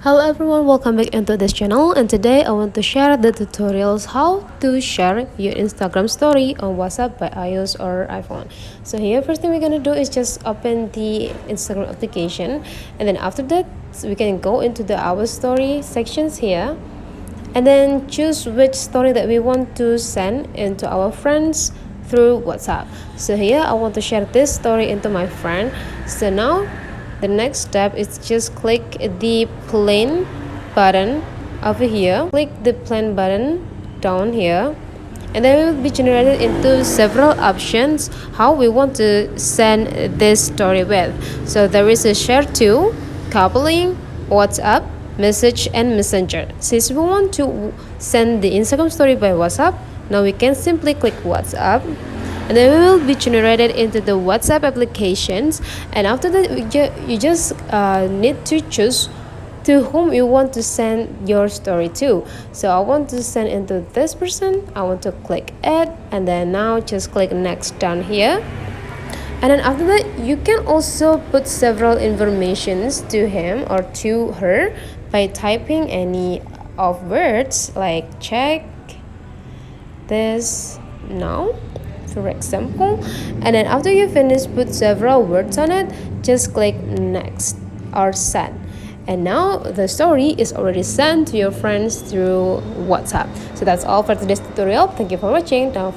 Hello everyone, welcome back into this channel, and today I want to share the tutorials how to share your Instagram story on WhatsApp by iOS or iPhone. So here, first thing we're gonna do is just open the Instagram application, and then after that we can go into the our story sections here, and then choose which story that we want to send into our friends through WhatsApp. So here I want to share this story into my friend. So now the next step is just click the plan button over here. Click the plan button down here, and then we will be generated into several options how we want to send this story with. So there is a share to, coupling, WhatsApp, message, and messenger. Since we want to send the Instagram story by WhatsApp, now we can simply click WhatsApp, and then we will be generated into the WhatsApp applications. And after that you just need to choose to whom you want to send your story to. So I want to send into this person. I want to click add, and then now just click next down here. And then after that you can also put several informations to him or to her by typing any of words like check this now, for example. And then after you finish put several words on it, just click next or send, and now the story is already sent to your friends through WhatsApp. So that's all for today's tutorial. Thank you for watching. Don't